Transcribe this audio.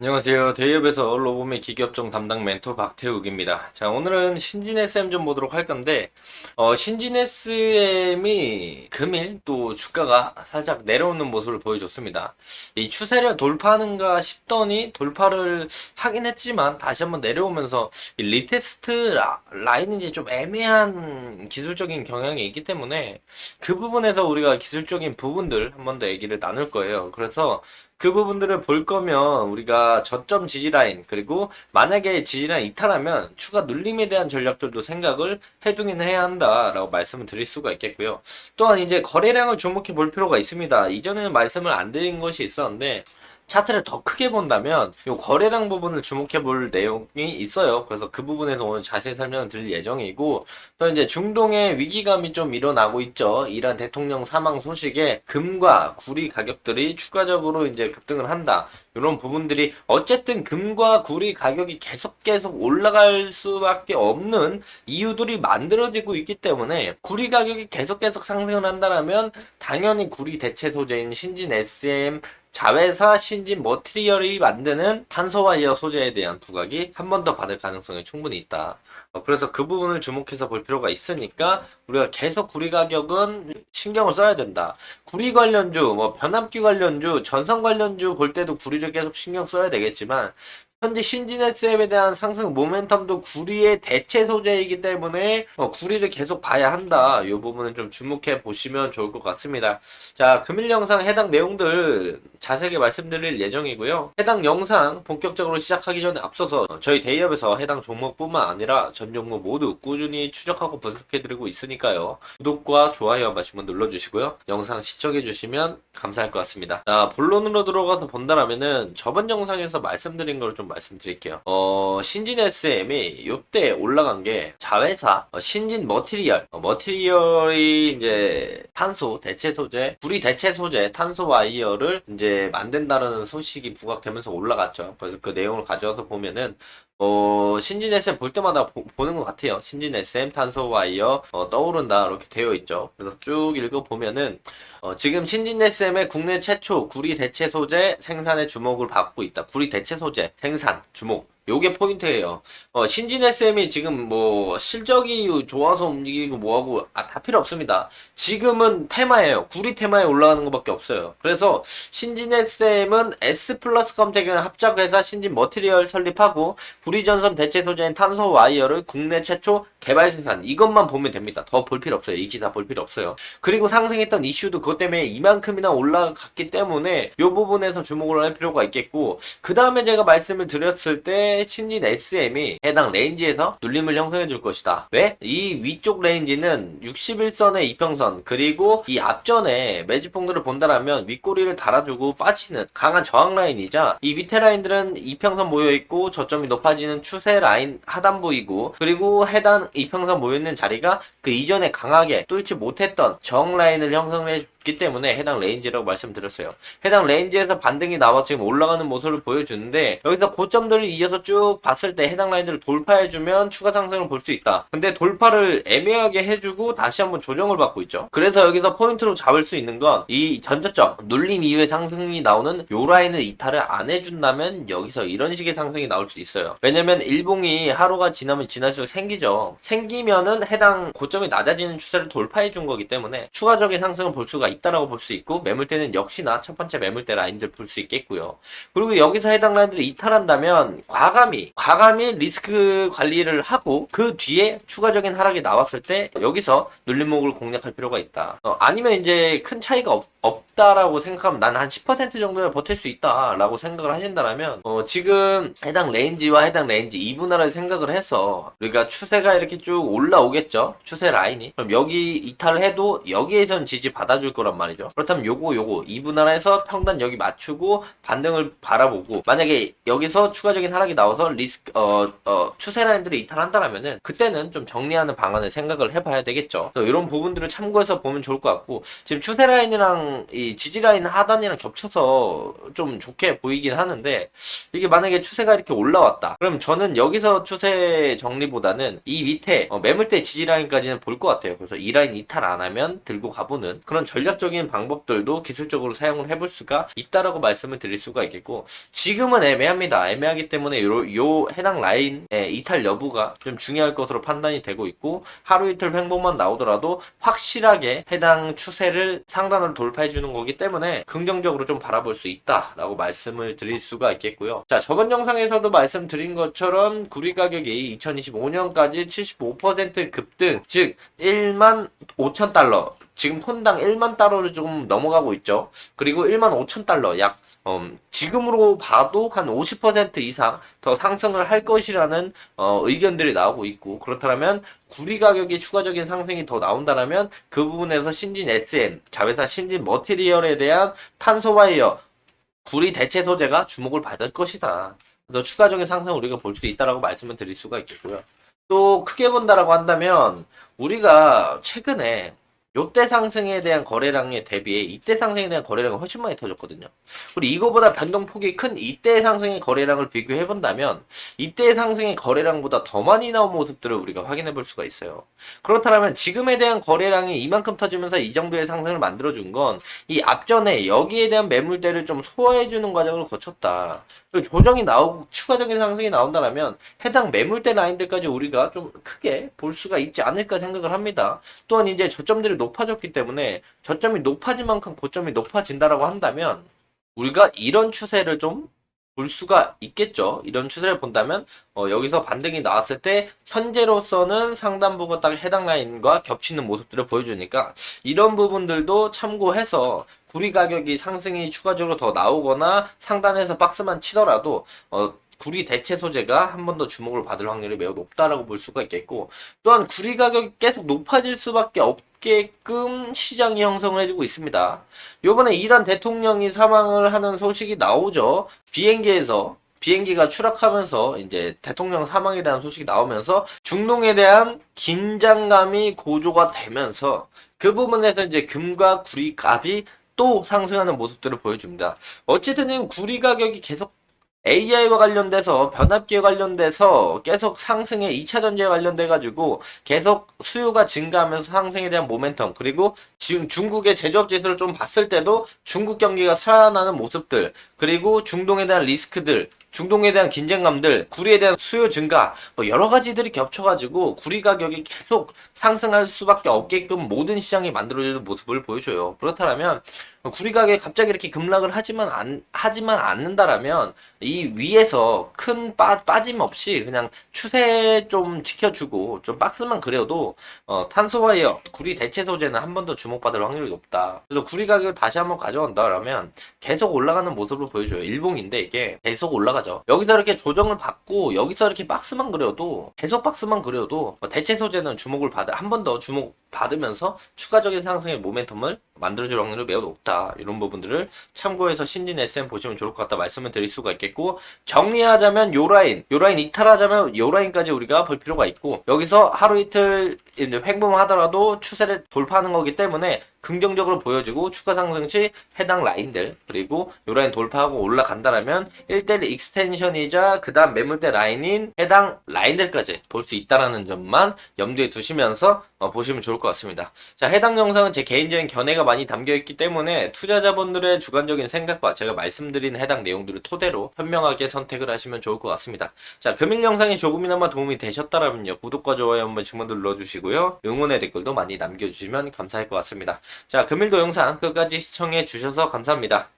안녕하세요. 대기업에서 로봇의 기계업종 담당 멘토 박태욱입니다. 자, 오늘은 신진 SM 좀 보도록 할 건데, 신진 SM이 금일 또 주가가 살짝 내려오는 모습을 보여줬습니다. 이 추세를 돌파하는가 싶더니 돌파를 하긴 했지만 다시 한번 내려오면서 이 리테스트 라인인지 좀 애매한 기술적인 경향이 있기 때문에 그 부분에서 우리가 기술적인 부분들 한 번 더 얘기를 나눌 거예요. 그래서 그 부분들을 볼 거면 우리가 저점 지지라인 그리고 만약에 지지라인 이탈하면 추가 눌림에 대한 전략들도 생각을 해두긴 해야 한다라고 말씀을 드릴 수가 있겠고요. 또한 이제 거래량을 주목해 볼 필요가 있습니다. 이전에는 말씀을 안 드린 것이 있었는데 차트를 더 크게 본다면 이 거래량 부분을 주목해 볼 내용이 있어요. 그래서 그 부분에서 오늘 자세히 설명을 드릴 예정이고, 또 이제 중동의 위기감이 좀 일어나고 있죠. 이란 대통령 사망 소식에 금과 구리 가격들이 추가적으로 이제 급등을 한다. 이런 부분들이 어쨌든 금과 구리 가격이 계속 올라갈 수밖에 없는 이유들이 만들어지고 있기 때문에 구리 가격이 계속 상승을 한다면 당연히 구리 대체 소재인 신진 SM 자회사 신진 머티리얼이 만드는 탄소와이어 소재에 대한 부각이 한 번 더 받을 가능성이 충분히 있다. 그래서 그 부분을 주목해서 볼 필요가 있으니까 우리가 계속 구리 가격은 신경을 써야 된다. 구리 관련주, 뭐 변압기 관련주, 전선 관련주 볼 때도 구리를 계속 신경 써야 되겠지만 현재 신진 SM에 대한 상승 모멘텀도 구리의 대체 소재이기 때문에 구리를 계속 봐야 한다. 이 부분은 좀 주목해 보시면 좋을 것 같습니다. 자, 금일 영상 해당 내용들 자세하게 말씀드릴 예정이고요. 해당 영상 본격적으로 시작하기 전에 앞서서 저희 대기업에서 해당 종목뿐만 아니라 전 종목 모두 꾸준히 추적하고 분석해드리고 있으니까요. 구독과 좋아요 한 번씩만 눌러주시고요. 영상 시청해주시면 감사할 것 같습니다. 자, 본론으로 들어가서 본다라면은 저번 영상에서 말씀드린 걸 좀 말씀드릴게요. 신진 SM이 요때 올라간 게 자회사 신진 머티리얼 머티리얼이 이제 탄소 대체 소재 구리 대체 소재 탄소 와이어를 이제 만든다는 소식이 부각되면서 올라갔죠. 그래서 그 내용을 가져와서 보면은 신진 SM 볼 때마다 보는 것 같아요. 신진 SM 탄소 와이어 떠오른다 이렇게 되어 있죠. 그래서 쭉 읽어보면은 지금 신진 SM의 국내 최초 구리 대체 소재 생산에 주목을 받고 있다. 구리 대체 소재 생산 주목. 요게 포인트예요. 신진 SM이 지금 뭐 실적이 좋아서 움직이고 뭐하고 다 필요 없습니다. 지금은 테마예요. 구리 테마에 올라가는 것밖에 없어요. 그래서 신진 SM은 S 플러스 컴텍이라는 합작회사 신진 머티리얼 설립하고 구리 전선 대체 소재인 탄소 와이어를 국내 최초 개발 생산 이것만 보면 됩니다. 더 볼 필요 없어요. 이 기사 볼 필요 없어요. 그리고 상승했던 이슈도 그것 때문에 이만큼이나 올라갔기 때문에 이 부분에서 주목을 할 필요가 있겠고 그 다음에 제가 말씀을 드렸을 때 신진 SM이 해당 레인지에서 눌림을 형성해 줄 것이다. 왜? 이 위쪽 레인지는 61선의 이평선 그리고 이 앞전에 매집봉들을 본다라면 윗꼬리를 달아주고 빠지는 강한 저항 라인이자 이 밑에 라인들은 이평선 모여있고 저점이 높아지는 추세 라인 하단부이고 그리고 해당 이평선 모여있는 자리가 그 이전에 강하게 뚫지 못했던 저항 라인을 형성해 기 때문에 해당 레인지라고 말씀드렸어요. 해당 레인지에서 반등이 나와 지금 올라가는 모습을 보여주는데 여기서 고점들을 이어서 쭉 봤을 때 해당 라인들을 돌파해주면 추가 상승을 볼 수 있다. 근데 돌파를 애매하게 해주고 다시 한번 조정을 받고 있죠. 그래서 여기서 포인트로 잡을 수 있는 건 이 전저점 눌림 이후에 상승이 나오는 요 라인을 이탈을 안 해준다면 여기서 이런 식의 상승이 나올 수 있어요. 왜냐면 일봉이 하루가 지나면 지날수록 생기죠. 생기면은 해당 고점이 낮아지는 추세를 돌파해준 거기 때문에 추가적인 상승을 볼 수가 있다라고 볼 수 있고 매물대는 역시나 첫 번째 매물대 라인들 볼 수 있겠고요. 그리고 여기서 해당 라인들을 이탈한다면 과감히 리스크 관리를 하고 그 뒤에 추가적인 하락이 나왔을 때 여기서 눌림목을 공략할 필요가 있다. 아니면 이제 큰 차이가 없다라고 생각하면 난 한 10% 정도는 버틸 수 있다라고 생각을 하신다면 지금 해당 레인지와 해당 레인지 이분할을 생각을 해서 우리가 추세가 이렇게 쭉 올라오겠죠. 추세 라인이. 그럼 여기 이탈을 해도 여기에선 지지 받아줄 거란 말이죠. 그렇다면 요거 이분할해서 평단 여기 맞추고 반등을 바라보고 만약에 여기서 추가적인 하락이 나와서 리스크 추세 라인들이 이탈한다라면은 그때는 좀 정리하는 방안을 생각을 해봐야 되겠죠. 이런 부분들을 참고해서 보면 좋을 것 같고 지금 추세 라인이랑 이 지지 라인 하단이랑 겹쳐서 좀 좋게 보이긴 하는데 이게 만약에 추세가 이렇게 올라왔다. 그럼 저는 여기서 추세 정리보다는 이 밑에 매물대 지지 라인까지는 볼 것 같아요. 그래서 이 라인 이탈 안 하면 들고 가보는 그런 전략 전략적인 방법들도 기술적으로 사용을 해볼 수가 있다라고 말씀을 드릴 수가 있겠고, 지금은 애매합니다. 애매하기 때문에 요 해당 라인의 이탈 여부가 좀 중요할 것으로 판단이 되고 있고, 하루 이틀 횡보만 나오더라도 확실하게 해당 추세를 상단으로 돌파해 주는 거기 때문에 긍정적으로 좀 바라볼 수 있다라고 말씀을 드릴 수가 있겠고요. 자, 저번 영상에서도 말씀드린 것처럼 구리 가격이 2025년까지 75% 급등, 즉 1만 5천 달러, 지금 톤당 1만 달러를 조금 넘어가고 있죠. 그리고 1만 5천 달러, 약 지금으로 봐도 한 50% 이상 더 상승을 할 것이라는 의견들이 나오고 있고, 그렇다면 구리 가격이 추가적인 상승이 더 나온다면 그 부분에서 신진 SM, 자회사 신진 머티리얼에 대한 탄소 와이어, 구리 대체 소재가 주목을 받을 것이다. 그래서 추가적인 상승을 우리가 볼 수 있다라고 말씀을 드릴 수가 있겠고요. 또 크게 본다라고 한다면 우리가 최근에 요때 상승에 대한 거래량에 대비해 이때 상승에 대한 거래량이 훨씬 많이 터졌거든요. 그리고 이거보다 변동폭이 큰 이때 상승의 거래량을 비교해 본다면 이때 상승의 거래량보다 더 많이 나온 모습들을 우리가 확인해 볼 수가 있어요. 그렇다면 지금에 대한 거래량이 이만큼 터지면서 이 정도의 상승을 만들어 준 건 이 앞전에 여기에 대한 매물대를 좀 소화해 주는 과정을 거쳤다. 그리고 조정이 나오고 추가적인 상승이 나온다면 해당 매물대 라인들까지 우리가 좀 크게 볼 수가 있지 않을까 생각을 합니다. 또한 이제 저점들이 높아졌기 때문에 저점이 높아진 만큼 고점이 높아진다라고 한다면 우리가 이런 추세를 좀 볼 수가 있겠죠. 이런 추세를 본다면 여기서 반등이 나왔을 때 현재로서는 상단부가 딱 해당 라인과 겹치는 모습들을 보여주니까 이런 부분들도 참고해서 구리 가격이 상승이 추가적으로 더 나오거나 상단에서 박스만 치더라도 구리 대체 소재가 한 번 더 주목을 받을 확률이 매우 높다라고 볼 수가 있겠고, 또한 구리 가격이 계속 높아질 수밖에 없게끔 시장이 형성을 해주고 있습니다. 요번에 이란 대통령이 사망을 하는 소식이 나오죠. 비행기가 추락하면서 이제 대통령 사망에 대한 소식이 나오면서 중동에 대한 긴장감이 고조가 되면서 그 부분에서 이제 금과 구리 값이 또 상승하는 모습들을 보여줍니다. 어쨌든 구리 가격이 계속 AI와 관련돼서 변압기에 관련돼서 계속 상승에 2차 전지에 관련돼 가지고 계속 수요가 증가하면서 상승에 대한 모멘텀, 그리고 지금 중국의 제조업 지수를 좀 봤을 때도 중국 경기가 살아나는 모습들, 그리고 중동에 대한 리스크들, 중동에 대한 긴장감들, 구리에 대한 수요 증가, 뭐 여러 가지들이 겹쳐가지고 구리 가격이 계속 상승할 수밖에 없게끔 모든 시장이 만들어지는 모습을 보여줘요. 그렇다면 구리 가격이 갑자기 이렇게 급락을 하지만 않는다라면 이 위에서 큰 빠짐 없이 그냥 추세 좀 지켜주고 좀 박스만 그려도 탄소 와이어, 구리 대체 소재는 한 번 더 주목받을 확률이 높다. 그래서 구리 가격을 다시 한번 가져온다라면 계속 올라가는 모습을 보여줘요. 일봉인데 이게 계속 올라가죠. 여기서 이렇게 조정을 받고 여기서 이렇게 박스만 그려도, 계속 박스만 그려도 대체 소재는 주목을 한 번 더 주목 받으면서 추가적인 상승의 모멘텀을 만들어줄 확률이 매우 높다. 이런 부분들을 참고해서 신진 SM 보시면 좋을 것 같다 말씀을 드릴 수가 있겠고, 정리하자면 요 라인 이탈하자면 요 라인까지 우리가 볼 필요가 있고, 여기서 하루 이틀 횡보하더라도 추세를 돌파하는 거기 때문에 긍정적으로 보여지고 추가 상승 시 해당 라인들, 그리고 요 라인 돌파하고 올라간다라면 1대1 익스텐션이자 그 다음 매물대 라인인 해당 라인들까지 볼 수 있다라는 점만 염두에 두시면서 보시면 좋을 것 같습니다. 자, 해당 영상은 제 개인적인 견해가 많이 담겨있기 때문에 투자자분들의 주관적인 생각과 제가 말씀드린 해당 내용들을 토대로 현명하게 선택을 하시면 좋을 것 같습니다. 자, 금일 영상이 조금이나마 도움이 되셨다라면요, 구독과 좋아요 한번 주문 눌러주시고요, 응원의 댓글도 많이 남겨주시면 감사할 것 같습니다. 자, 금일도 영상 끝까지 시청해 주셔서 감사합니다.